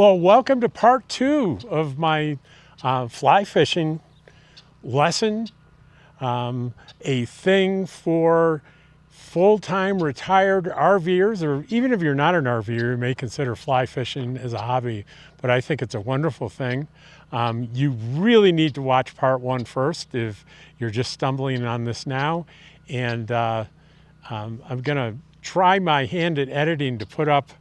Well, welcome to part 2 of my fly fishing lesson. A thing for full-time retired RVers, or even if you're not an RVer, you may consider fly fishing as a hobby, but I think it's a wonderful thing. You really need to watch part 1 first if you're just stumbling on this now. And I'm gonna try my hand at editing to put up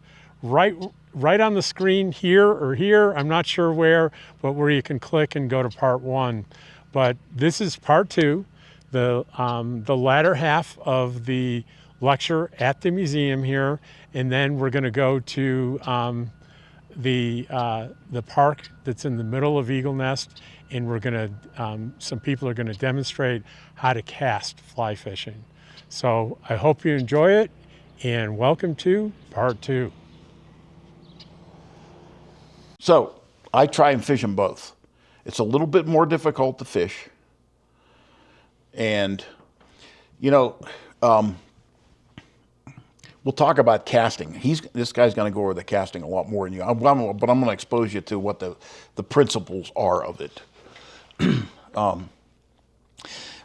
right on the screen here or here, I'm not sure where, but where you can click and go to part 1. But this is part 2, the latter half of the lecture at the museum here, and then we're going to go to the park that's in the middle of Eagle Nest, and we're going to some people are going to demonstrate how to cast fly fishing. So I hope you enjoy it, and welcome to part 2. So I try and fish them both. It's a little bit more difficult to fish. And, you know, we'll talk about casting. This guy's going to go over the casting a lot more than you. But I'm going to expose you to what the principles are of it.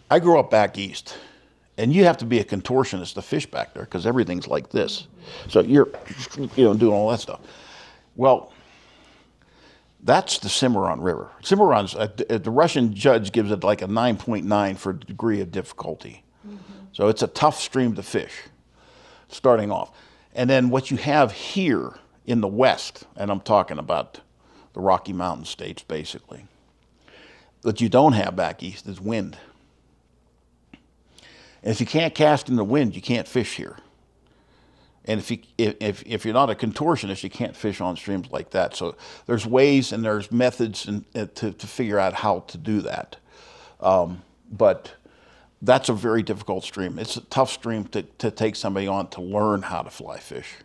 I grew up back east. And you have to be a contortionist to fish back there because everything's like this. So you're, doing all that stuff. Well, that's the Cimarron River. Cimarron's, the Russian judge gives it like a 9.9 for degree of difficulty. Mm-hmm. So it's a tough stream to fish, starting off. And then what you have here in the west, and I'm talking about the Rocky Mountain states basically, that you don't have back east is wind. And if you can't cast in the wind, you can't fish here. And if you're not a contortionist, you can't fish on streams like that. So there's ways and there's methods to figure out how to do that. But that's a very difficult stream. It's a tough stream to take somebody on to learn how to fly fish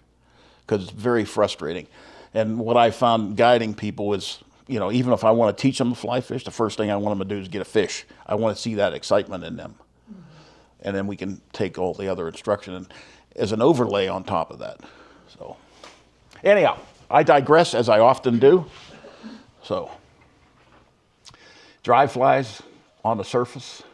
because it's very frustrating. And what I found guiding people is, even if I want to teach them to fly fish, the first thing I want them to do is get a fish. I want to see that excitement in them. Mm-hmm. And then we can take all the other instruction and as an overlay on top of that. So anyhow, I digress as I often do. So dry flies on the surface,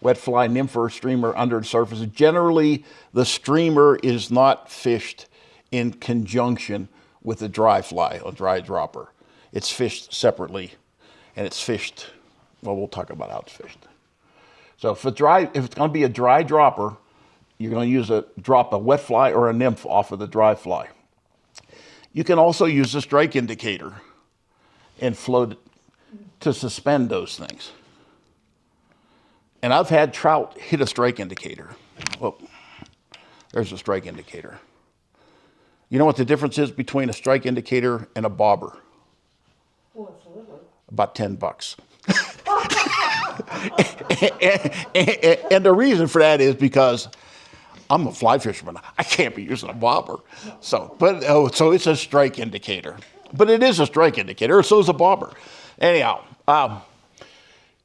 wet fly, nymph or streamer under the surface. Generally, the streamer is not fished in conjunction with a dry fly, a dry dropper. It's fished separately, and it's fished, well, we'll talk about how it's fished. So if it's going to be a dry dropper, you're going to drop a wet fly or a nymph off of the dry fly. You can also use a strike indicator and float it to suspend those things. And I've had trout hit a strike indicator. Well, there's a strike indicator. You know what the difference is between a strike indicator and a bobber? Well, absolutely. About $10. and the reason for that is because I'm a fly fisherman. I can't be using a bobber. So it's a strike indicator. But it is a strike indicator, so is a bobber. Anyhow,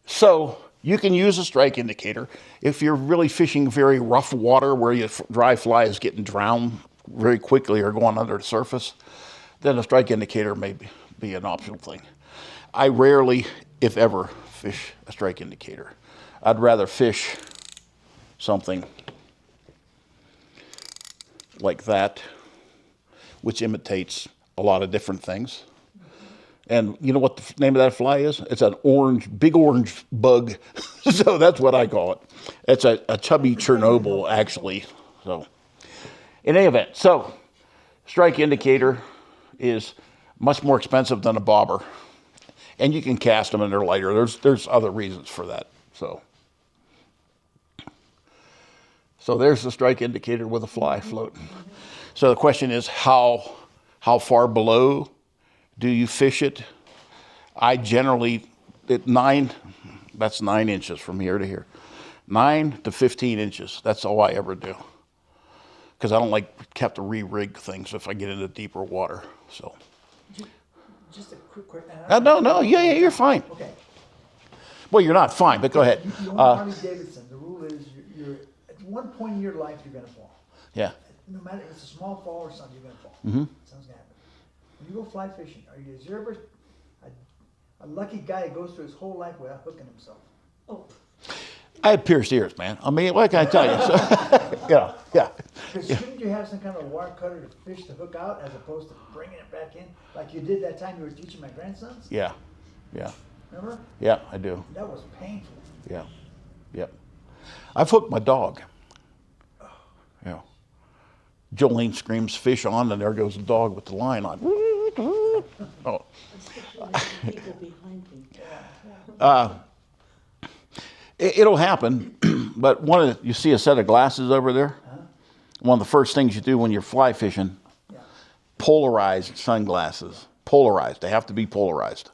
so you can use a strike indicator if you're really fishing very rough water where your dry fly is getting drowned very quickly or going under the surface. Then a strike indicator may be an optional thing. I rarely, if ever, fish a strike indicator. I'd rather fish something like that, which imitates a lot of different things. And you know what the name of that fly is? It's an big orange bug. So that's what I call it. It's a chubby Chernobyl, actually. So in any event, so strike indicator is much more expensive than a bobber. And you can cast them and they're lighter. There's other reasons for that. So there's the strike indicator with a fly floating. So the question is how far below do you fish it? I generally, that's 9 inches from here to here. 9 to 15 inches, that's all I ever do. Because I don't have to re-rig things if I get into deeper water, so. Just a quick. No, you're fine. Okay. Well, you're not fine, but go ahead. You own Harley Davidson. The rule is you're at one point in your life you're going to fall. Yeah. No matter if it's a small fall or something, you're going to fall. Mm-hmm. Something's going to happen. when you go fly fishing, are you ever a lucky guy who goes through his whole life without hooking himself? Oh, I had pierced ears, man. I mean, what can I tell you? So, yeah. Because shouldn't you have some kind of wire cutter to fish the hook out as opposed to bringing it back in like you did that time you were teaching my grandsons? Yeah. Remember? Yeah, I do. That was painful. Yeah. Yep. I've hooked my dog. Yeah. Jolene screams fish on, and there goes the dog with the line on. Oh. people behind me. It'll happen, but you see a set of glasses over there? One of the first things you do when you're fly fishing, polarized sunglasses. Polarized. They have to be polarized.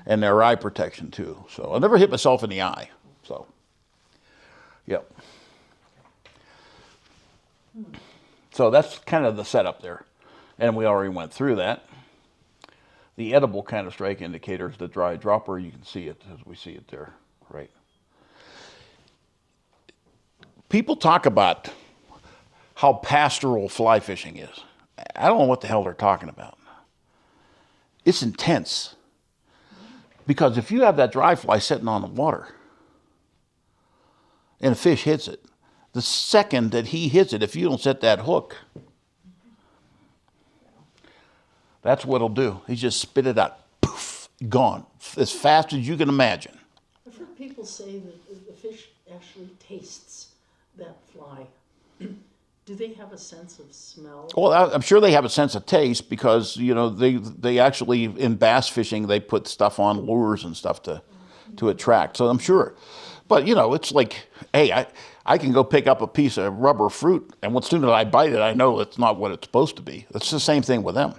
And they're eye protection too. So I never hit myself in the eye. So, yep. So that's kind of the setup there. And we already went through that. The edible kind of strike indicator is the dry dropper. You can see it as we see it there, right? People talk about how pastoral fly fishing is. I don't know what the hell they're talking about. It's intense. Because if you have that dry fly sitting on the water and a fish hits it, the second that he hits it, if you don't set that hook, that's what he'll do. He just spit it out. Poof, gone. As fast as you can imagine. I've heard people say that the fish actually tastes that fly. Do they have a sense of smell? Well, I'm sure they have a sense of taste because, they actually, in bass fishing, they put stuff on lures and stuff to attract. So I'm sure. But, it's like, hey, I can go pick up a piece of rubber fruit, and as soon as I bite it, I know it's not what it's supposed to be. It's the same thing with them.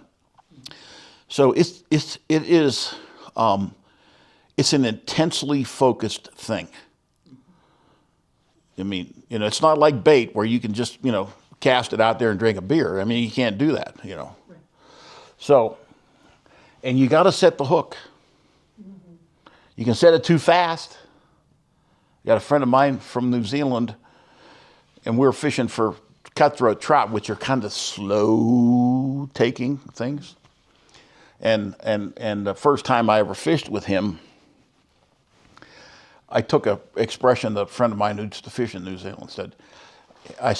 So it is an intensely focused thing. I mean, it's not like bait where you can just, cast it out there and drink a beer. I mean, you can't do that, Right. So, and you got to set the hook. Mm-hmm. You can set it too fast. I got a friend of mine from New Zealand, and we were fishing for cutthroat trout, which are kind of slow taking things. And the first time I ever fished with him, I took an expression that a friend of mine who used to fish in New Zealand said. I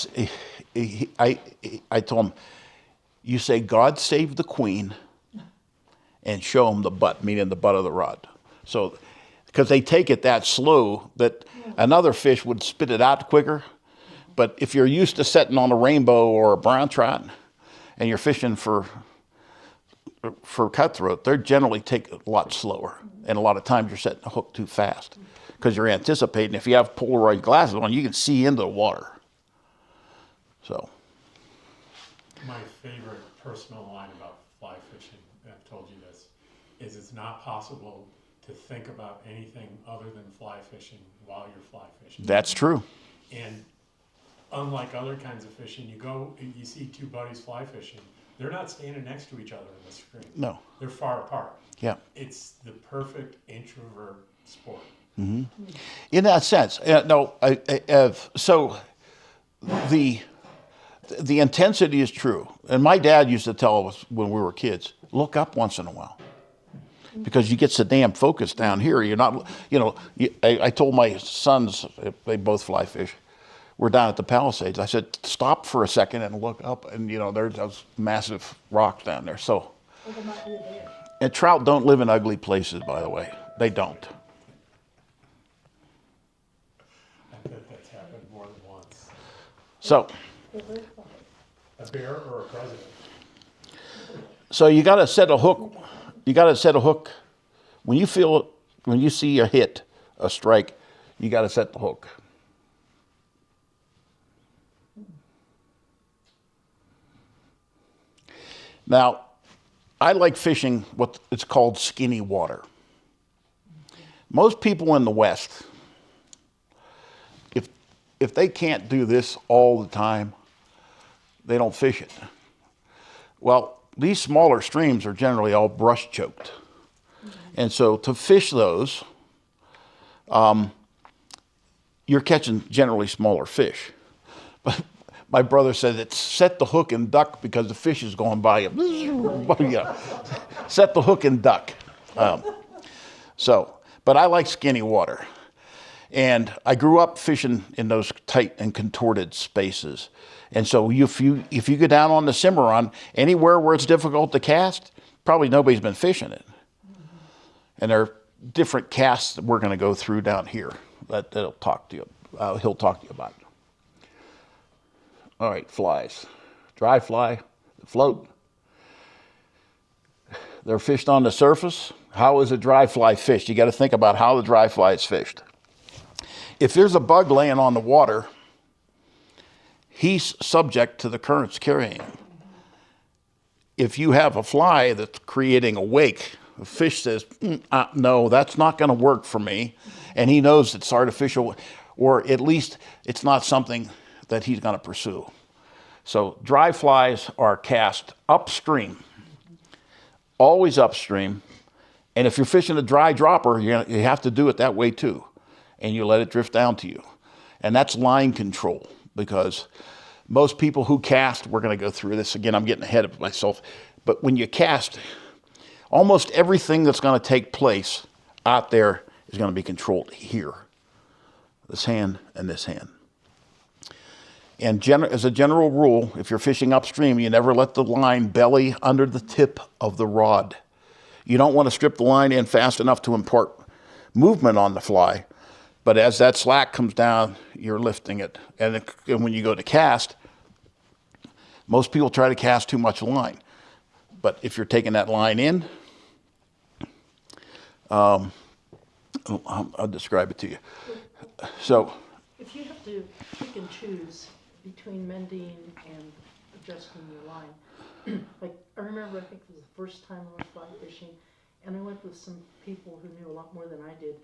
told him, you say God save the Queen and show him the butt, meaning the butt of the rod. So, because they take it that slow that another fish would spit it out quicker. But if you're used to setting on a rainbow or a brown trout and you're fishing for cutthroat, they generally take a lot slower. And a lot of times you're setting the hook too fast because you're anticipating. If you have Polaroid glasses on, you can see into the water. So. My favorite personal line about fly fishing, and I've told you this, is it's not possible to think about anything other than fly fishing while you're fly fishing. That's true. And unlike other kinds of fishing, you see two buddies fly fishing. They're not standing next to each other in the stream. No. They're far apart. Yeah. It's the perfect introvert sport. Mm-hmm. In that sense, so the intensity is true. And my dad used to tell us when we were kids, look up once in a while. Because you get so damn focused down here. You're not, I told my sons, they both fly fish, we're down at the Palisades. I said, stop for a second and look up. And, there's those massive rocks down there. So, and trout don't live in ugly places, by the way. They don't. I bet that's happened more than once. So. A bear or a president? So you got to set a hook. You got to set a hook. When you see a hit, a strike, you got to set the hook. Now, I like fishing what it's called skinny water. Most people in the West, if they can't do this all the time, they don't fish it. Well, these smaller streams are generally all brush choked. And so to fish those, you're catching generally smaller fish. My brother said it's set the hook and duck because the fish is going by you. Yeah. Set the hook and duck. But I like skinny water. And I grew up fishing in those tight and contorted spaces. And so if you go down on the Cimarron, anywhere where it's difficult to cast, probably nobody's been fishing it. And there are different casts that we're going to go through down here that he'll talk to you about. All right, flies. Dry fly, float. They're fished on the surface. How is a dry fly fished? You got to think about how the dry fly is fished. If there's a bug laying on the water, he's subject to the currents carrying him. If you have a fly that's creating a wake, the fish says, no, that's not going to work for me. And he knows it's artificial, or at least it's not something that he's going to pursue. So dry flies are cast upstream, always upstream. And if you're fishing a dry dropper, you have to do it that way too. And you let it drift down to you. And that's line control, because most people who cast, we're going to go through this again, I'm getting ahead of myself, but when you cast, almost everything that's going to take place out there is going to be controlled here. This hand and this hand. And as a general rule, if you're fishing upstream, you never let the line belly under the tip of the rod. You don't want to strip the line in fast enough to impart movement on the fly. But as that slack comes down, you're lifting it. And when you go to cast, most people try to cast too much line. But if you're taking that line in, I'll describe it to you. So, if you have to pick and choose between mending and adjusting your line, like I remember, I think it was the first time I went fly fishing, and I went with some people who knew a lot more than I did,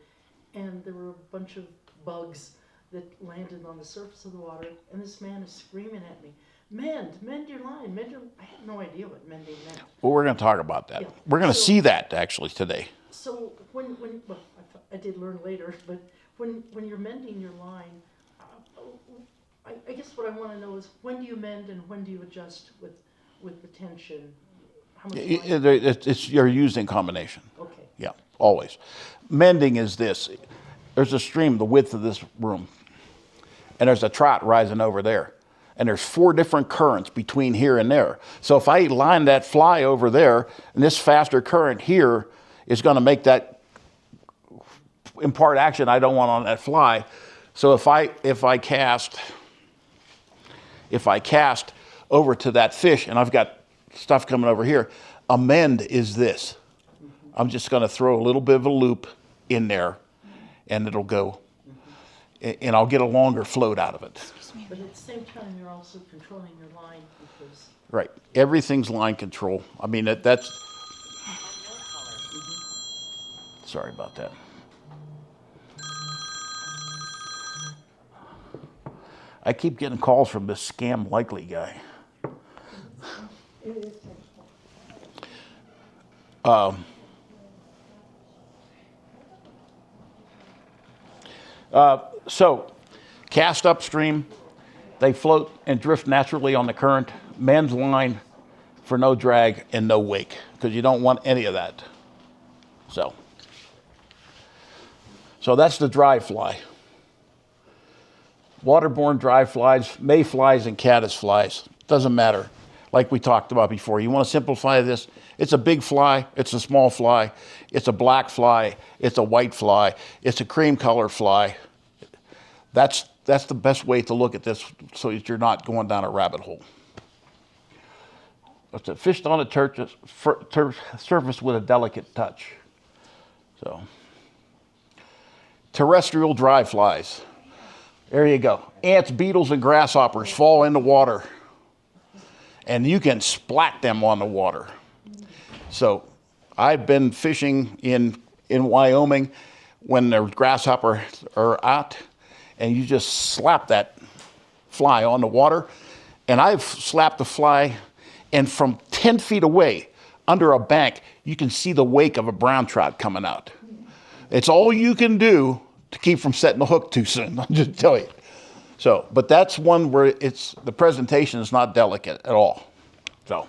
and there were a bunch of bugs that landed on the surface of the water, and this man is screaming at me, mend your line, mend your... I had no idea what mending meant. Well, we're going to talk about that. Yeah. We're going to see that actually today. So when well, I did learn later, but when you're mending your line, I guess what I want to know is, when do you mend and when do you adjust with the tension? How much line? You're using combination. Okay. Yeah, always. Mending is this. There's a stream the width of this room, and there's a trout rising over there. And there's 4 different currents between here and there. So if I line that fly over there, and this faster current here is going to make that impart action I don't want on that fly. So if I cast over to that fish, and I've got stuff coming over here, a mend is this. I'm just going to throw a little bit of a loop in there, and it'll go, and I'll get a longer float out of it. But at the same time, you're also controlling your line because... Right. Everything's line control. I mean, that's... Sorry about that. I keep getting calls from this scam likely guy. So, cast upstream, they float and drift naturally on the current. Mend line for no drag and no wake, because you don't want any of that. So that's the dry fly. Waterborne dry flies, mayflies and caddisflies, doesn't matter. Like we talked about before, you want to simplify this. It's a big fly, it's a small fly, it's a black fly, it's a white fly, it's a cream color fly. That's the best way to look at this, so that you're not going down a rabbit hole. It's fished on a surface with a delicate touch. So, terrestrial dry flies. There you go. Ants, beetles, and grasshoppers fall in the water, and you can splat them on the water. So, I've been fishing in Wyoming when the grasshoppers are out, and you just slap that fly on the water. And I've slapped the fly, and from 10 feet away, under a bank, you can see the wake of a brown trout coming out. It's all you can do to keep from setting the hook too soon, I'll just tell you. So, but that's one where the presentation is not delicate at all. So,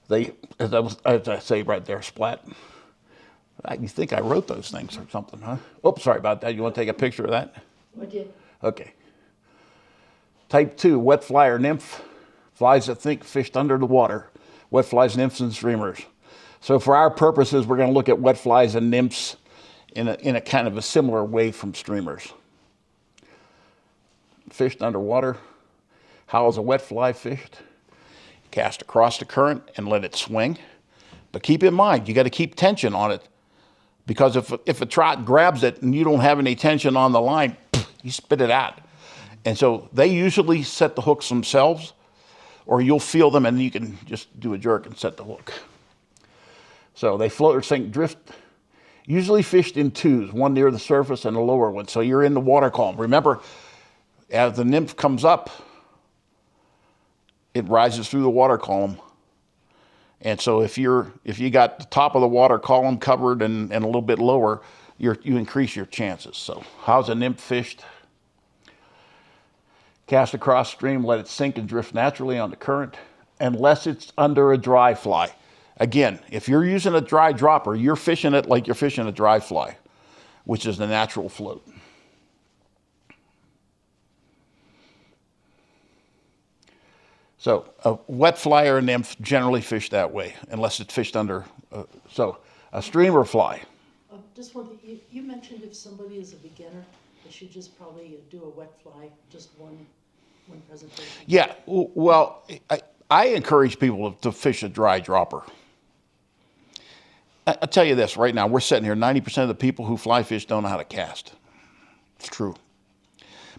as I say right there, splat. You think I wrote those things or something, huh? Oops, sorry about that. You want to take a picture of that? I did. Okay. Type 2, wet fly or nymph. Flies that think fished under the water. Wet flies, nymphs, and streamers. So for our purposes, we're going to look at wet flies and nymphs in a kind of a similar way from streamers. Fished underwater. How is a wet fly fished? Cast across the current and let it swing. But keep in mind, you got to keep tension on it, because if a trout grabs it and you don't have any tension on the line, you spit it out. And so they usually set the hooks themselves, or you'll feel them and you can just do a jerk and set the hook. So they float or sink, drift, usually fished in twos, one near the surface and a lower one. So you're in the water column. Remember, as the nymph comes up, it rises through the water column. And so if you got the top of the water column covered and a little bit lower, you increase your chances. So how's a nymph fished? Cast across stream, let it sink and drift naturally on the current, unless it's under a dry fly. Again, if you're using a dry dropper, you're fishing it like you're fishing a dry fly, which is the natural float. So a wet fly or a nymph generally fish that way, unless it's fished under. So a streamer fly. Just one thing, you mentioned if somebody is a beginner, they should just probably do a wet fly, just one presentation. Yeah, well, I encourage people to fish a dry dropper. I'll tell you this right now, we're sitting here, 90% of the people who fly fish don't know how to cast. It's true.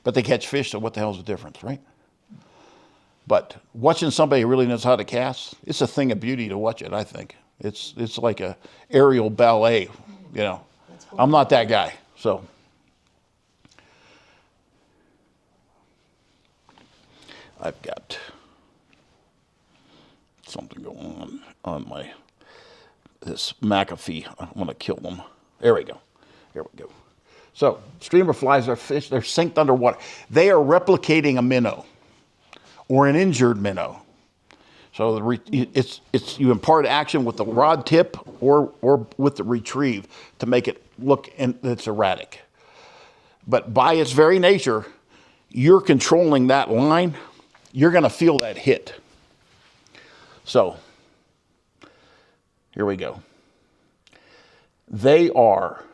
But they catch fish, so what the hell's the difference, right? But watching somebody who really knows how to cast, it's a thing of beauty to watch it, I think. It's like a aerial ballet, you know. I'm not that guy, so. I've got something going on this McAfee. I want to kill them. There we go. Here we go. So streamer flies are fish. They're synced underwater. They are replicating a minnow or an injured minnow. So you impart action with the rod tip or with the retrieve to make it look and it's erratic. But by its very nature, you're controlling that line. You're going to feel that hit. So here we go. They are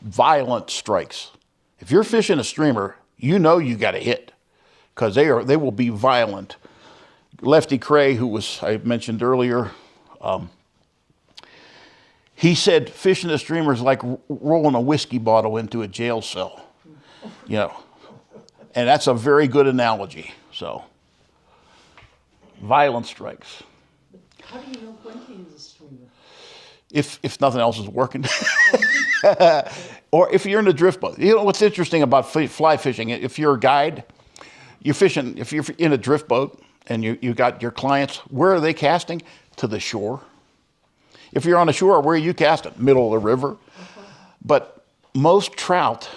violent strikes. If you're fishing a streamer, you know you got a hit, because they will be violent. Lefty Cray, who I mentioned earlier, he said fishing a streamer is like rolling a whiskey bottle into a jail cell. You know, and that's a very good analogy. So, violent strikes. How do you know when to use a streamer? If nothing else is working. Or if you're in a drift boat. You know what's interesting about fly fishing, if you're a guide, you're fishing, if you're in a drift boat and you got your clients, where are they casting? To the shore. If you're on the shore, where are you casting? Middle of the river. But most trout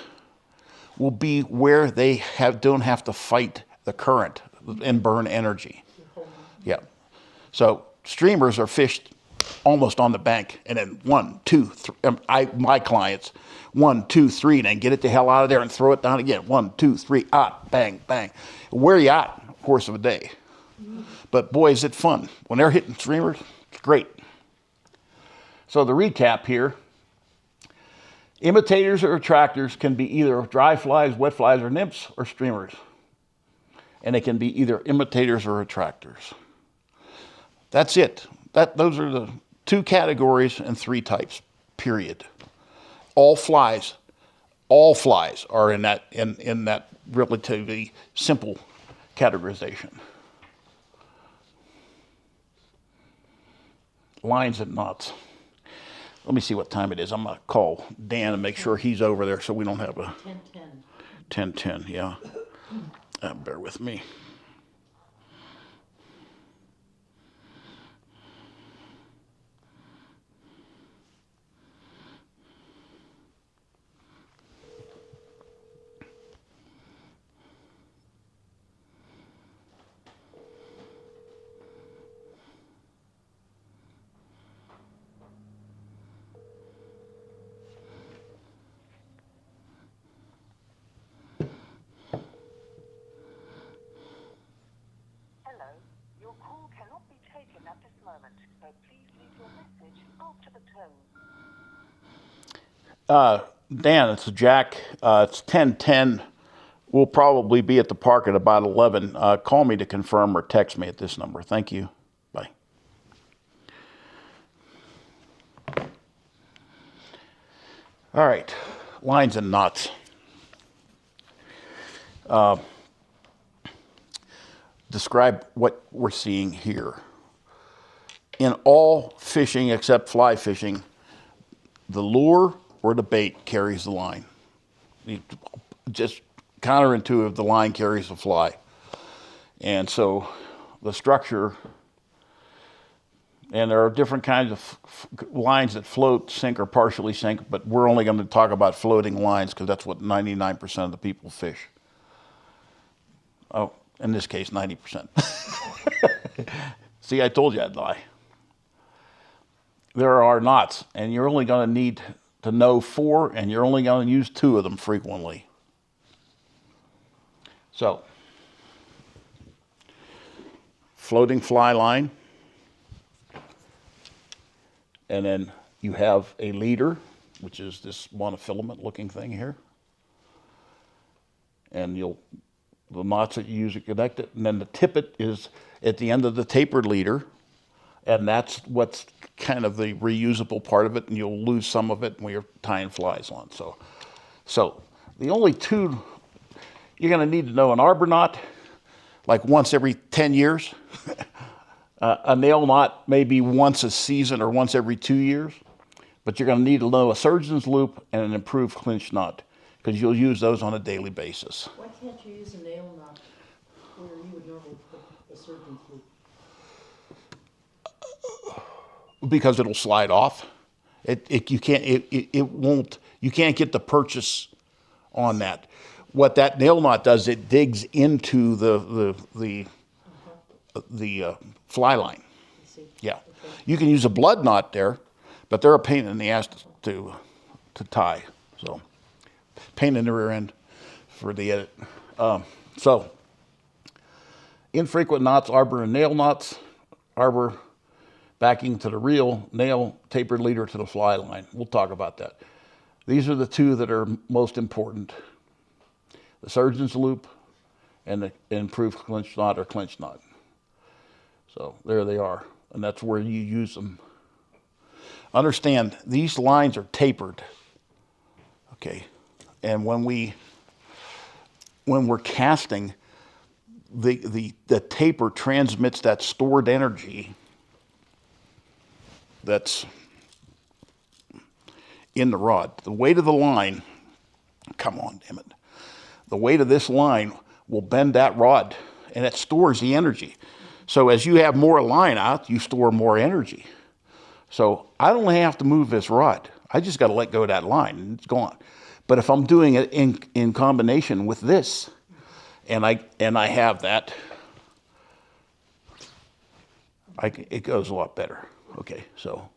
will be where they don't have to fight the current and burn energy. Yeah. So streamers are fished almost on the bank, and then 1, 2, 3. My clients, 1, 2, 3, and then get it the hell out of there and throw it down again. 1, 2, 3, bang, bang. Where you at? Course of a day. But boy, is it fun when they're hitting streamers. It's great. So the recap here: imitators or attractors can be either dry flies, wet flies, or nymphs, or streamers, and they can be either imitators or attractors. That's it. Those are the 2 categories and 3 types, period. All flies are in that relatively simple categorization. Lines and knots. Let me see what time it is. I'm going to call Dan and make sure he's over there so we don't have a 10:10. 10:10, yeah. Bear with me. moment, so please leave your message after the tone. Dan, it's Jack. It's 10:10. We'll probably be at the park at about 11. Call me to confirm or text me at this number. Thank you. Bye. All right, lines and knots. Describe what we're seeing here. In all fishing except fly fishing, the lure or the bait carries the line. Just counterintuitive, the line carries the fly. And so the structure, and there are different kinds of lines that float, sink, or partially sink, but we're only going to talk about floating lines because that's what 99% of the people fish. Oh, in this case, 90%. See, I told you I'd lie. There are knots, and you're only going to need to know 4, and you're only going to use 2 of them frequently. So, floating fly line, and then you have a leader, which is this monofilament looking thing here. And the knots that you use to connect it, and then the tippet is at the end of the tapered leader, and that's what's kind of the reusable part of it, and you'll lose some of it when you're tying flies on. So the only 2 you're going to need to know: an arbor knot, like once every 10 years. A nail knot maybe once a season or once every 2 years. But you're going to need to know a surgeon's loop and an improved clinch knot, because you'll use those on a daily basis. Why can't you use a nail knot where you would normally put a surgeon's loop? Because it'll slide off. You can't get the purchase on that. What that nail knot does, it digs into the fly line. I see. Yeah. Okay. You can use a blood knot there, but they're a pain in the ass to tie. So, pain in the rear end for the edit. So, infrequent knots, arbor and nail knots. Arbor backing to the reel, nail tapered leader to the fly line. We'll talk about that. These are the 2 that are most important: the surgeon's loop and the improved clinch knot or clinch knot. So there they are, and that's where you use them. Understand, these lines are tapered, okay? And when we're casting, the taper transmits that stored energy that's in the rod. The weight of the line, come on, damn it. The weight of this line will bend that rod, and it stores the energy. So as you have more line out, you store more energy. So I don't have to move this rod. I just got to let go of that line, and it's gone. But if I'm doing it in combination with this, and I have that, it goes a lot better. Okay, so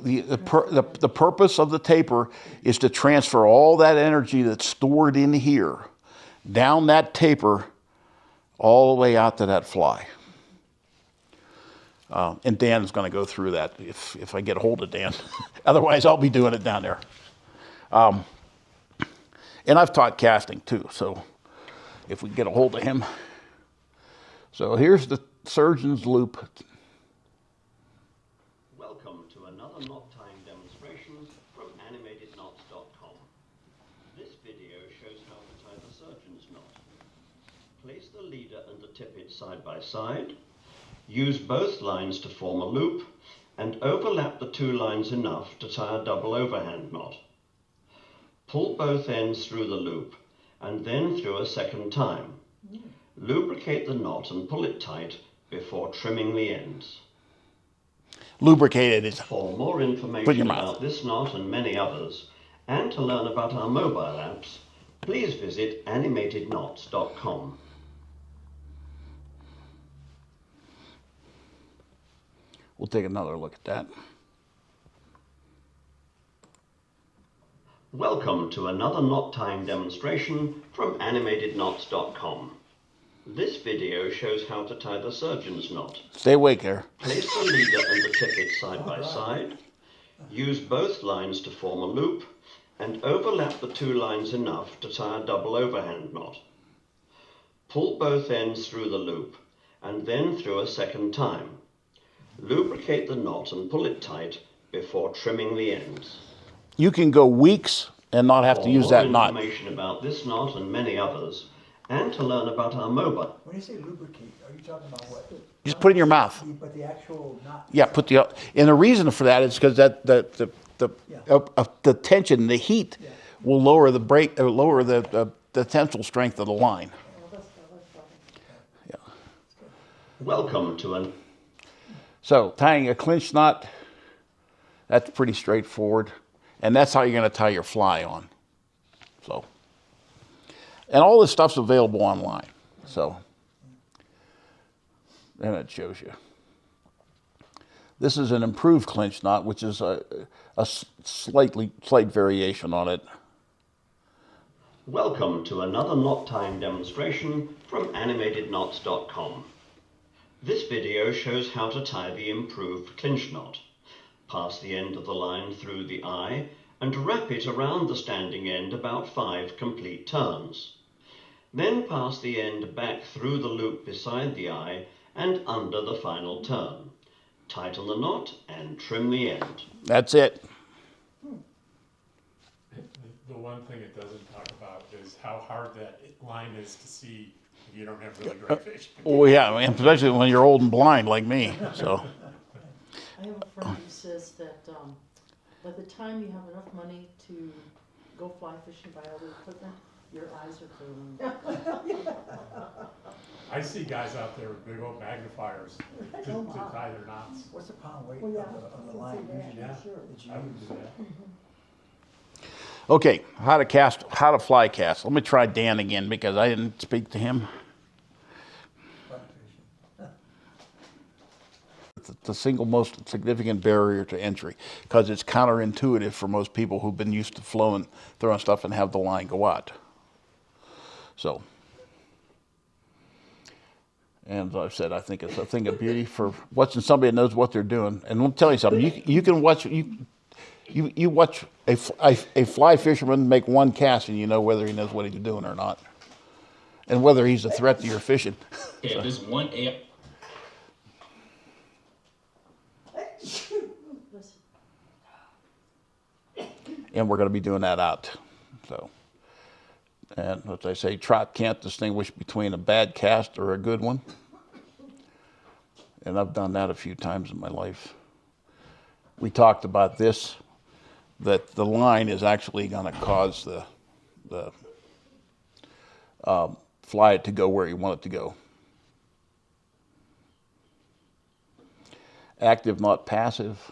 the purpose of the taper is to transfer all that energy that's stored in here down that taper all the way out to that fly. And Dan is going to go through that if I get a hold of Dan. Otherwise, I'll be doing it down there. And I've taught casting too, so if we get a hold of him. So here's the surgeon's loop. Welcome to another knot tying demonstration from animatedknots.com. This video shows how to tie the surgeon's knot. Place the leader and the tippet side by side. Use both lines to form a loop and overlap the 2 lines enough to tie a double overhand knot. Pull both ends through the loop and then through a second time. Lubricate the knot and pull it tight before trimming the ends. Lubricated is For more information about this knot and many others, and to learn about our mobile apps, please visit animatedknots.com. We'll take another look at that. Welcome to another knot tying demonstration from animatedknots.com. This video shows how to tie the surgeon's knot. Stay awake there. Place the leader and the tippet side by side. Use both lines to form a loop and overlap the two lines enough to tie a double overhand knot. Pull both ends through the loop and then through a second time. Lubricate the knot and pull it tight before trimming the ends. You can go weeks and not have to use For that more knot. information about this knot and many others, and to learn about our mobile. When you say lubricate, are you talking about what? Just put it in your mouth. But the actual knot. Yeah, and the reason for that is because the tension, the heat, will lower the tensile strength of the line. Yeah. Welcome to an So tying a clinch knot, that's pretty straightforward, and that's how you're going to tie your fly on. So, and all this stuff's available online. So, and it shows you. This is an improved clinch knot, which is a slight variation on it. Welcome to another knot tying demonstration from animatedknots.com. This video shows how to tie the improved clinch knot. Pass the end of the line through the eye and wrap it around the standing end about 5 complete turns. Then pass the end back through the loop beside the eye and under the final turn. Tighten the knot and trim the end. That's it. The one thing it doesn't talk about is how hard that line is to see if you don't have really great fish. Oh yeah, especially when you're old and blind like me. So. I have a friend who says that by the time you have enough money to go fly fishing, buy other equipment, your eyes are failing. I see guys out there with big old magnifiers to tie their knots. What's the pound weight Well, yeah, of the I line can see that, usually Yeah, sure. that you I would use? do that. Okay, how to fly cast. Let me try Dan again because I didn't speak to him. It's the single most significant barrier to entry because it's counterintuitive for most people who've been used to throwing stuff and have the line go out. So, and as I've said, I think it's a thing of beauty for watching somebody that knows what they're doing. And let me tell you something, you can watch, you watch a fly fisherman make one cast and you know whether he knows what he's doing or not. And whether he's a threat to your fishing. Yeah, this one air. And we're going to be doing that out. So, and as I say, trout can't distinguish between a bad cast or a good one. And I've done that a few times in my life. We talked about this, that the line is actually going to cause the fly it to go where you want it to go. Active, not passive.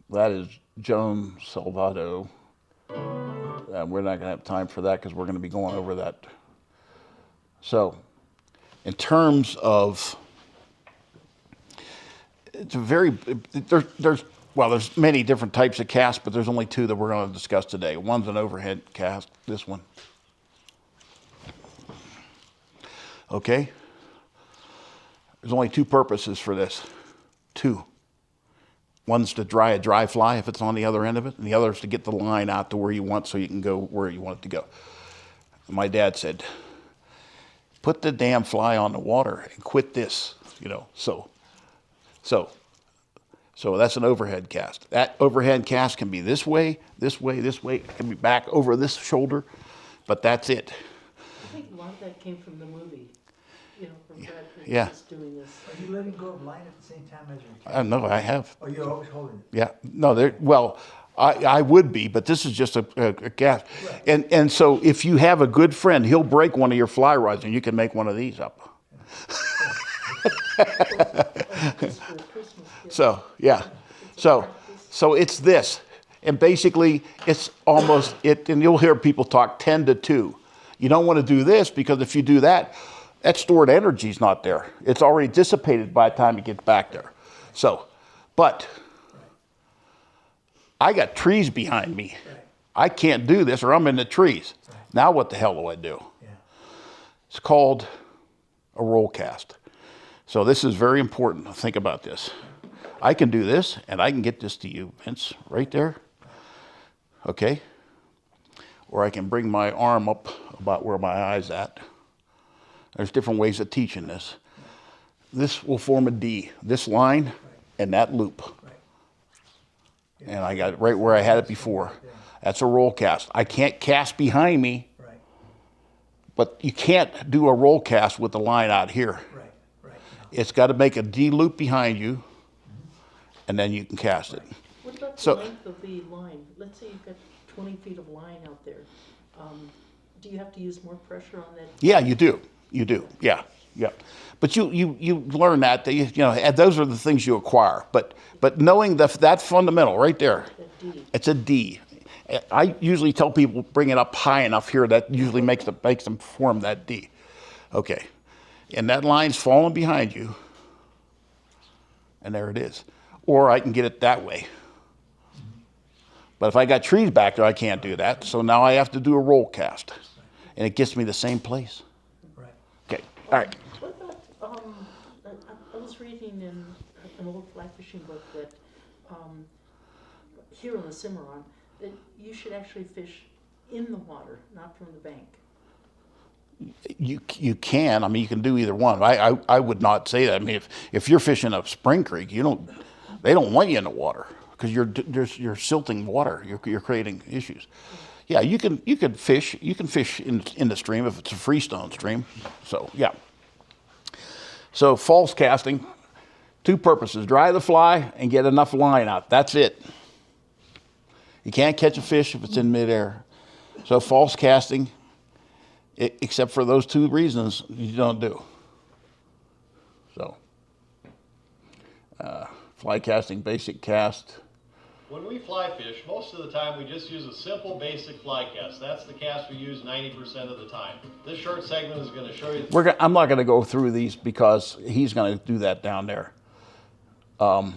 That is Joan Salvato. We're not going to have time for that because we're going to be going over that. So, in terms of, it's a very, there's many different types of casts, but there's only two that we're going to discuss today. One's an overhead cast, this one. Okay? There's only two purposes for this. Two. One's to dry a dry fly if it's on the other end of it, and the other is to get the line out to where you want so you can go where you want it to go. My dad said, put the damn fly on the water and quit this, So that's an overhead cast. That overhead cast can be this way, this way, this way. It can be back over this shoulder, but that's it. I think a lot of that came from the movie, from Brad Pitt Yeah. just doing this. Are you letting go of line at the same time as you're No, I have. Oh, you're always holding it? Yeah, no, well, I would be, but this is just a cast. Right. And so if you have a good friend, he'll break one of your fly rods and you can make one of these up. Just for a Christmas gift. So, yeah. So it's this. And basically, it's almost, and you'll hear people talk 10 to 2. You don't want to do this because if you do that, that stored energy is not there. It's already dissipated by the time you get back there. So, but I got trees behind me. I can't do this or I'm in the trees. Now what the hell do I do? Yeah. It's called a roll cast. So this is very important to think about this. I can do this, and I can get this to you, Vince, right there. Okay? Or I can bring my arm up about where my eye's at. There's different ways of teaching this. This will form a D, this line and that loop. And I got it right where I had it before. That's a roll cast. I can't cast behind me, but you can't do a roll cast with the line out here. It's got to make a D loop behind you, and then you can cast it. What about the So- length of the line? Let's say you've got 20 feet of line out there. Do you have to use more pressure on that? Yeah, you do. You do. Yeah, yeah. But you learn that you know, and those are the things you acquire. But knowing that fundamental right there, That D. it's a D. I usually tell people bring it up high enough here that usually makes them form that D. Okay, and that line's falling behind you, and there it is. Or I can get it that way. But if I got trees back there, I can't do that. So now I have to do a roll cast, and it gets me the same place. Okay. All right. What about, I was reading in an old fly fishing book that here on the Cimarron, that you should actually fish in the water, not from the bank. You can. I mean, you can do either one. I would not say that. I mean, if you're fishing a spring creek, they don't want you in the water because you're silting water. You're creating issues. Yeah, you can fish. You can fish in the stream if it's a freestone stream. So yeah. So false casting, two purposes: dry the fly and get enough line out. That's it. You can't catch a fish if it's in midair. So false casting, except for those two reasons, you don't do. So fly casting, basic cast. When we fly fish, most of the time we just use a simple basic fly cast. That's the cast we use 90% of the time. This short segment is going to show you. I'm not going to go through these because he's going to do that down there. Fly.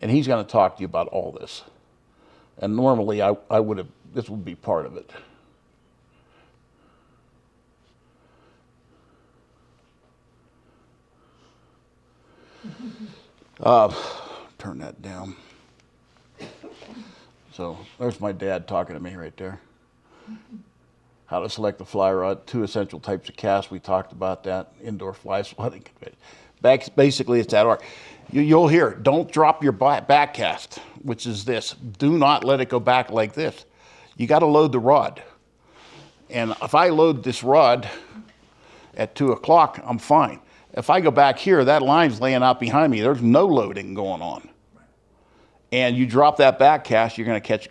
And he's going to talk to you about all this. And normally I would have, this would be part of it. Turn that down. So there's my dad talking to me right there. How to select the fly rod, 2 essential types of casts. We talked about that. Indoor fly swatting. Basically, it's that art. You'll hear, don't drop your back cast, which is this. Do not let it go back like this. You got to load the rod. And if I load this rod at 2 o'clock, I'm fine. If I go back here, that line's laying out behind me. There's no loading going on. And you drop that back cast, you're going to catch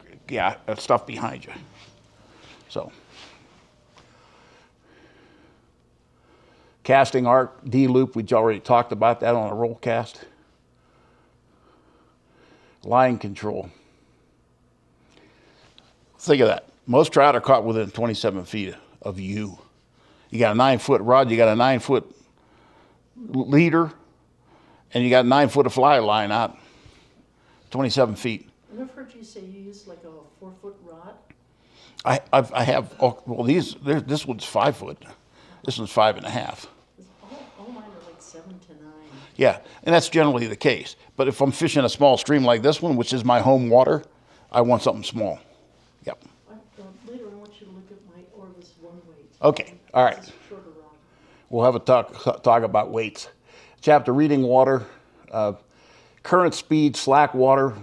stuff behind you. So, casting arc, D loop, we already talked about that on a roll cast. Line control. Think of that. Most trout are caught within 27 feet of you. You got a 9-foot rod, you got a 9-foot leader, and you got 9 foot of fly line out, 27 feet. And I've heard you say you use like a 4-foot rod. I have, this one's 5 foot. This one's 5.5. All mine are like 7 to 9. Yeah, and that's generally the case. But if I'm fishing a small stream like this one, which is my home water, I want something small. Yep. Later I want you to look at my Orvis 1 weight. Okay, all right. It's a shorter rod. We'll have a talk about weights. Chapter reading water, current speed, slack water.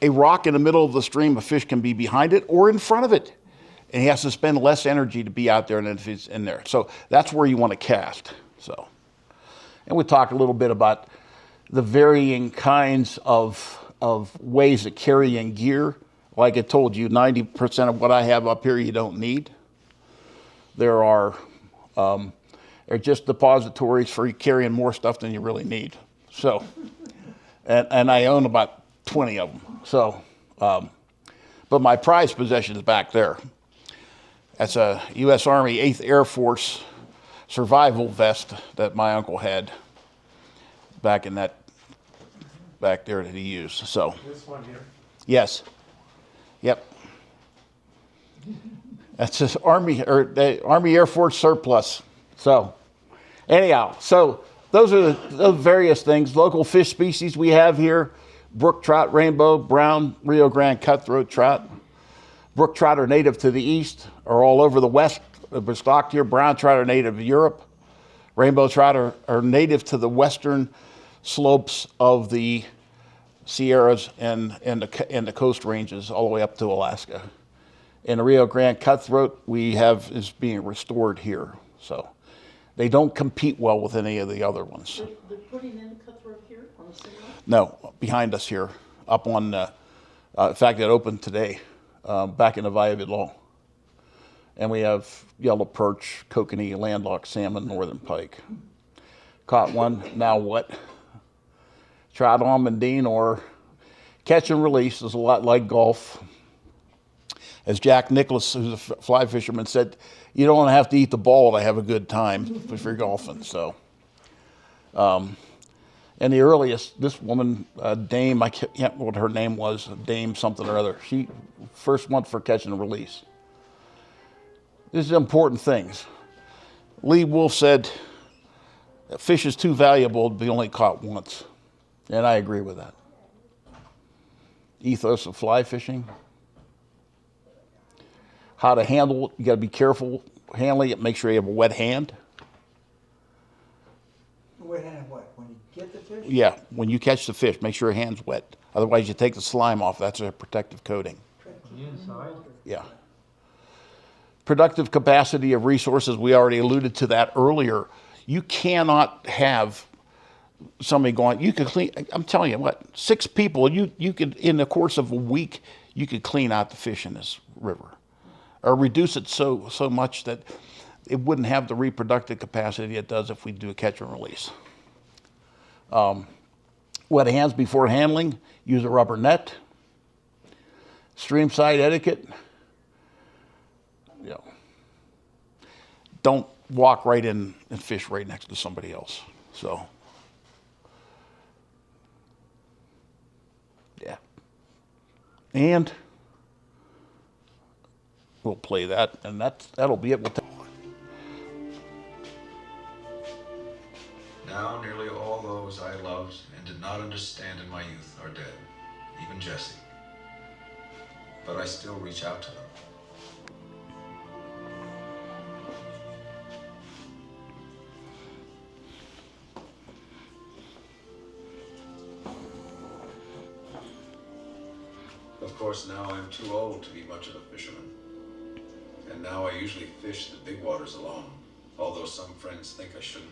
A rock in the middle of the stream, a fish can be behind it or in front of it. And he has to spend less energy to be out there than if he's in there. So that's where you want to cast. So, and we talked a little bit about the varying kinds of ways of carrying gear. Like I told you, 90% of what I have up here you don't need. There are they're just depositories for carrying more stuff than you really need. So, and I own about 20 of them. So, but my prized possession is back there. That's a U.S. Army 8th Air Force survival vest that my uncle had back in that, back there that he used. So, This one here. yes. Yep. That's just Army or the Army Air Force surplus. So, anyhow, so those are the various things. Local fish species we have here: brook trout, rainbow, brown, Rio Grande cutthroat trout. Brook trout are native to the east, are all over the west. They're stocked here. Brown trout are native to Europe. Rainbow trout are native to the western slopes of the Sierras and the coast ranges all the way up to Alaska. And the Rio Grande cutthroat we have is being restored here. So they don't compete well with any of the other ones. They're putting in cutthroat here on the single? No, behind us here, up on, in fact, it opened today, back in the Valle Vidal. And we have yellow perch, kokanee, landlocked salmon, northern pike. Caught one, now what? Trout almondine or catch and release is a lot like golf. As Jack Nicklaus, who's a fly fisherman, said, you don't have to eat the ball to have a good time if you're golfing. So, and the earliest, this woman, Dame, I can't remember what her name was, Dame something or other. She first went for catch and release. These are important things. Lee Wolf said, a fish is too valuable to be only caught once. And I agree with that. Ethos of fly fishing. How to handle it, you gotta be careful handling it, make sure you have a wet hand. Wet hand what? When you get the fish? Yeah, when you catch the fish, make sure your hand's wet. Otherwise you take the slime off, that's a protective coating. Inside? Yeah. Productive capacity of resources, we already alluded to that earlier. You cannot have somebody going, you could clean, I'm telling you what, 6 people, you could, in the course of a week, you could clean out the fish in this river. Or reduce it so much that it wouldn't have the reproductive capacity it does if we do a catch and release. Wet hands before handling, use a rubber net. Streamside etiquette, don't walk right in and fish right next to somebody else. So, yeah. And we'll play that, and that'll be it. Now nearly all those I loved and did not understand in my youth are dead, even Jesse. But I still reach out to them. Of course, now I'm too old to be much of a fisherman. And now I usually fish the big waters alone, although some friends think I shouldn't.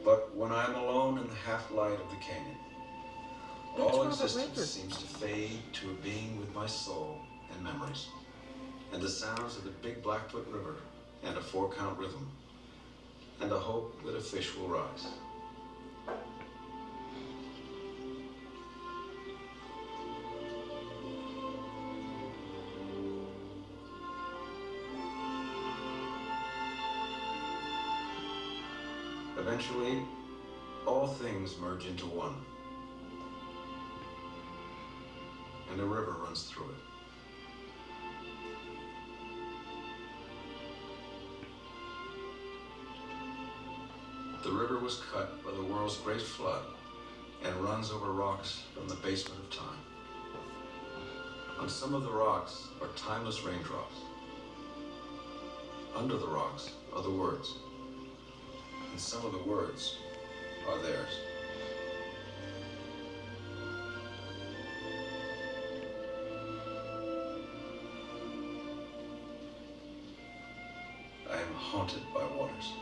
But when I'm alone in the half-light of the canyon, all existence seems to fade to a being with my soul and memories, and the sounds of the big Blackfoot River, and a 4-count rhythm, and a hope that a fish will rise. Eventually, all things merge into one, and a river runs through it. The river was cut by the world's great flood and runs over rocks from the basement of time. On some of the rocks are timeless raindrops. Under the rocks are the words, and some of the words are theirs. I am haunted by waters.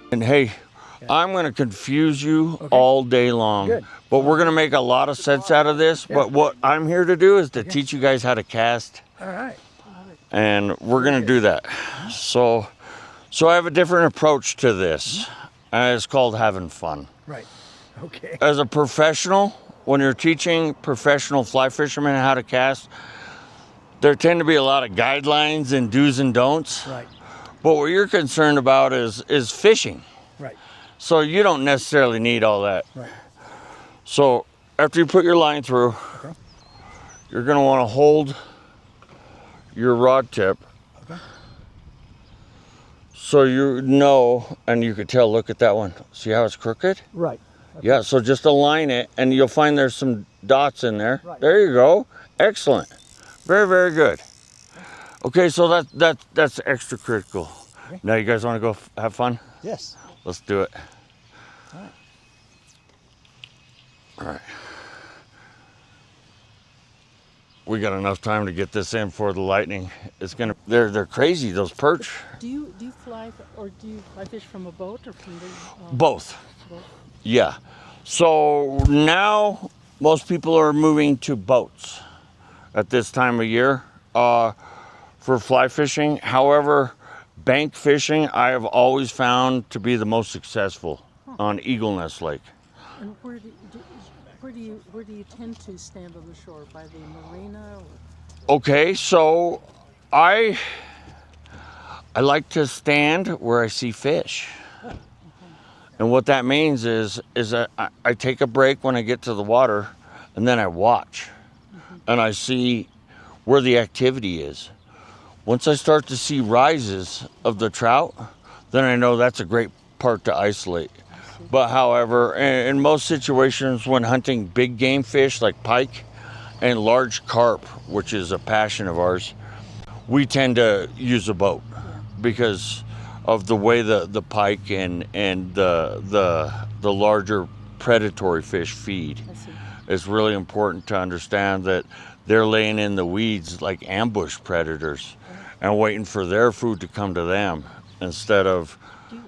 And hey, I'm going to confuse you all day long. Good. But we're going to make a lot of sense out of this. But what I'm here to do is to teach you guys how to cast. All right. And we're going to do that. So I have a different approach to this. And it's called having fun. Right. Okay. As a professional, when you're teaching professional fly fishermen how to cast, there tend to be a lot of guidelines and do's and don'ts. Right. But what you're concerned about is fishing. Right. So you don't necessarily need all that. Right. So after you put your line through, Okay. you're going to want to hold your rod tip. Okay. So you know, and you could tell, look at that one. See how it's crooked? Right. Yeah, so just align it and you'll find there's some dots in there. Right. There you go. Excellent. Very, very good. Okay, so that's extra critical. Okay. Now you guys want to go have fun? Yes. Let's do it. All right. All right. We got enough time to get this in for the lightning. It's gonna. They're crazy, those perch. Do you fly or do you fly fish from a boat or from the Both. boat? Yeah. So now most people are moving to boats at this time of year for fly fishing. However, bank fishing I have always found to be the most successful on Eagle Nest Lake. And where do you tend to stand on the shore? By the marina? Or? Okay, so I like to stand where I see fish. And what that means is that I take a break when I get to the water and then I watch and I see where the activity is. Once I start to see rises of the trout, then I know that's a great part to isolate. But however, in most situations when hunting big game fish like pike and large carp, which is a passion of ours, we tend to use a boat because of the way the pike and the larger predatory fish feed. It's really important to understand that they're laying in the weeds like ambush predators and waiting for their food to come to them instead of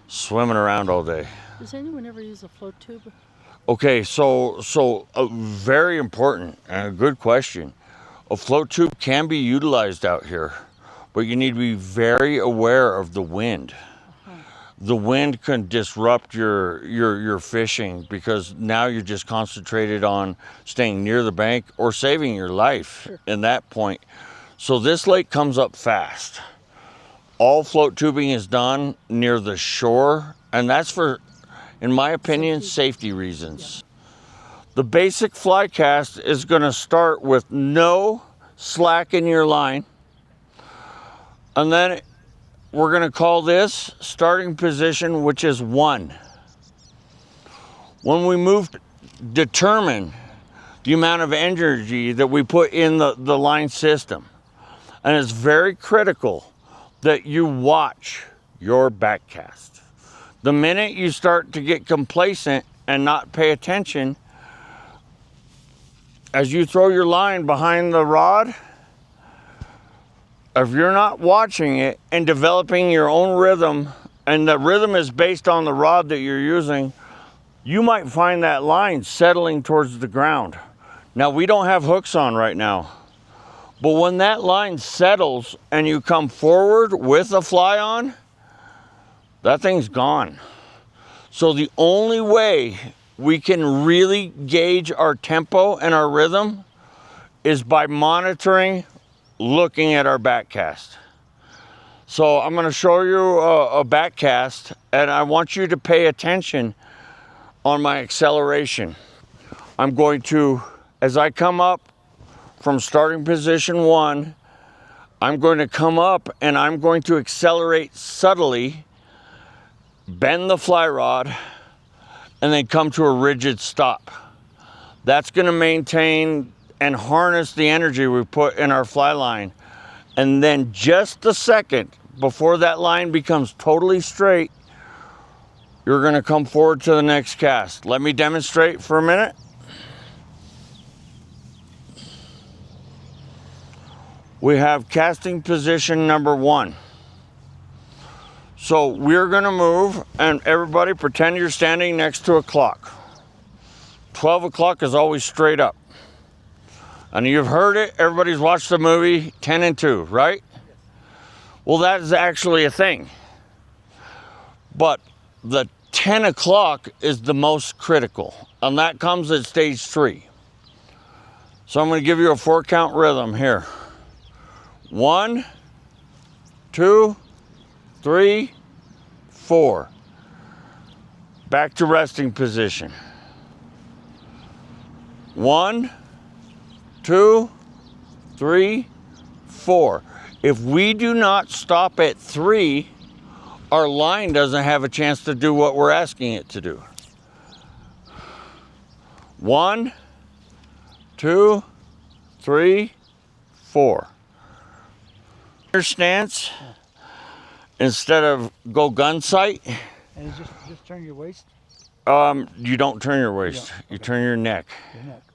swimming around all day. Does anyone ever use a float tube? Okay, so very important and a good question. A float tube can be utilized out here, but you need to be very aware of the wind. The wind can disrupt your fishing because now you're just concentrated on staying near the bank or saving your life in that point. So this lake comes up fast. All float tubing is done near the shore, and that's for, in my opinion, safety reasons. The basic fly cast is going to start with no slack in your line, and then we're going to call this starting position, which is 1. When we move, determine the amount of energy that we put in the line system. And it's very critical that you watch your back cast. The minute you start to get complacent and not pay attention, as you throw your line behind the rod, if you're not watching it and developing your own rhythm, and the rhythm is based on the rod that you're using, you might find that line settling towards the ground. Now, we don't have hooks on right now, but when that line settles and you come forward with a fly on, that thing's gone. So the only way we can really gauge our tempo and our rhythm is by monitoring, looking at our back cast. So I'm going to show you a back cast, and I want you to pay attention on my acceleration. I'm going to, as I come up from starting position 1, I'm going to come up and I'm going to accelerate subtly, bend the fly rod, and then come to a rigid stop. That's going to maintain and harness the energy we put in our fly line. And then just a second before that line becomes totally straight, you're going to come forward to the next cast. Let me demonstrate for a minute. We have casting position number 1. So we're going to move, and everybody pretend you're standing next to a clock. 12 o'clock is always straight up. And you've heard it, everybody's watched the movie 10 and 2, right? Well, that is actually a thing. But the 10 o'clock is the most critical, and that comes at stage 3. So I'm going to give you a 4-count rhythm here. 1, 2, 3, 4. Back to resting position. 1, 2, 3, 4. If we do not stop at 3, our line doesn't have a chance to do what we're asking it to do. 1, 2, 3, 4. Your stance, instead of go gun sight, And just turn your waist. you don't turn your waist. Okay. You turn your neck,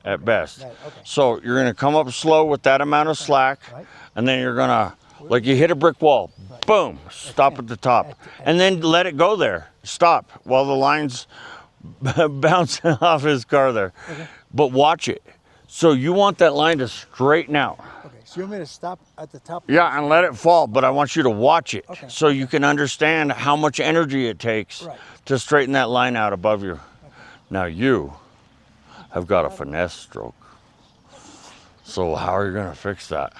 at Okay. best. Right, okay. So you're going to come up slow with that amount of slack, Right. and then you're going to, like you hit a brick wall, boom, stop at the top. And then let it go there. Stop while the line's bouncing off his car there. Okay. But watch it. So you want that line to straighten out. Okay, so you want me to stop at the top? Yeah, and let it fall, but I want you to watch it Okay. so you can understand how much energy it takes Right. to straighten that line out above you. Now you have got a finesse stroke. So how are you going to fix that?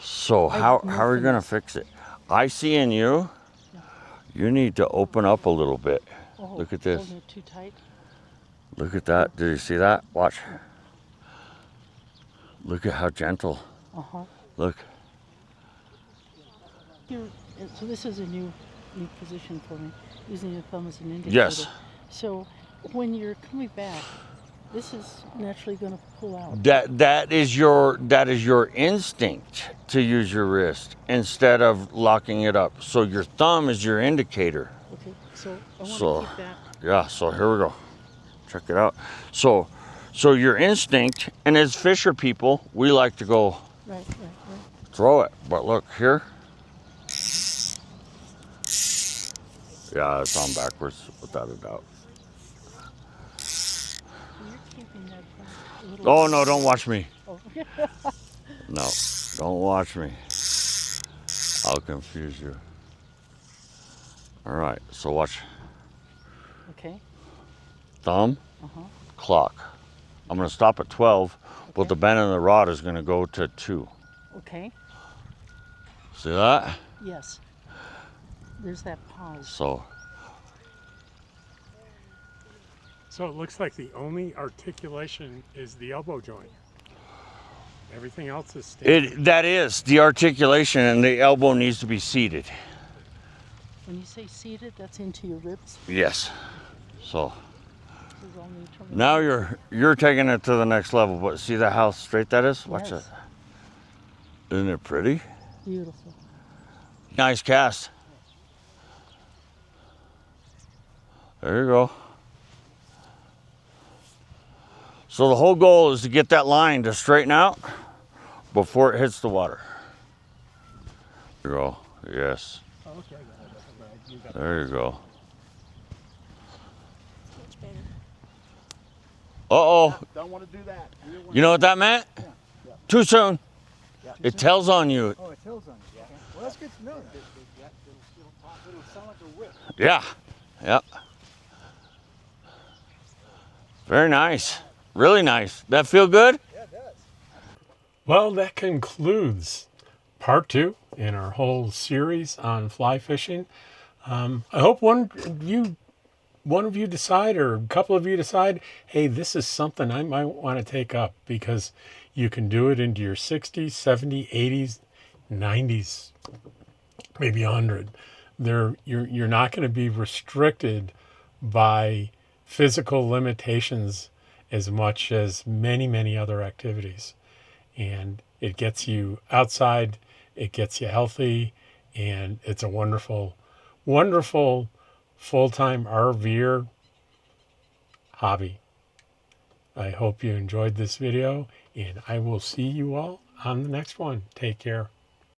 So how are you going to fix it? I see in you, you need to open up a little bit. Look at this. Holding it too tight. Look at that. Did you see that? Watch. Look at how gentle. Look. So this is a new position for me, using the thumb as an indicator. Yes. So when you're coming back, this is naturally going to pull out. That is your instinct to use your wrist instead of locking it up. So your thumb is your indicator. Okay, so I want So to keep that. yeah, so here we go. Check it out. So your instinct, and as fisher people, we like to go Right. throw it. But look here. Yeah, it's on backwards without a doubt. You're keeping that a little. Oh no, don't watch me. Oh. No, don't watch me. I'll confuse you. All right, so watch. Okay. Thumb, clock. I'm going to stop at 12, but the bend in the rod is going to go to 2. Okay. See that? Yes. There's that pause. So it looks like the only articulation is the elbow joint. Everything else is standing. that is the articulation, and the elbow needs to be seated. When you say seated, that's into your ribs. Yes. So This is all neutral. now you're taking it to the next level. But see that how straight that is? Watch Yes. that. Isn't it pretty? Beautiful. Nice cast. There you go. So the whole goal is to get that line to straighten out before it hits the water. There you go. Yes. Oh, okay, I got it. You got it. There you go. Much better. Uh-oh. Don't want to do that. You know what that meant? Yeah. Too soon. Yeah. It tells on you. Oh, it tells on you. Okay. Well, that's good to know. It'll sound like a whip. Yeah. Yep. Very nice. Really nice. That feel good? Yeah, it does. Well, that concludes part 2 in our whole series on fly fishing. I hope one of you decide, or a couple of you decide, hey, this is something I might want to take up, because you can do it into your 60s, 70s, 80s, 90s, maybe 100. You're not going to be restricted by physical limitations as much as many, many other activities. And it gets you outside, it gets you healthy, and it's a wonderful, wonderful full-time RVer hobby. I hope you enjoyed this video, and I will see you all on the next one. Take care.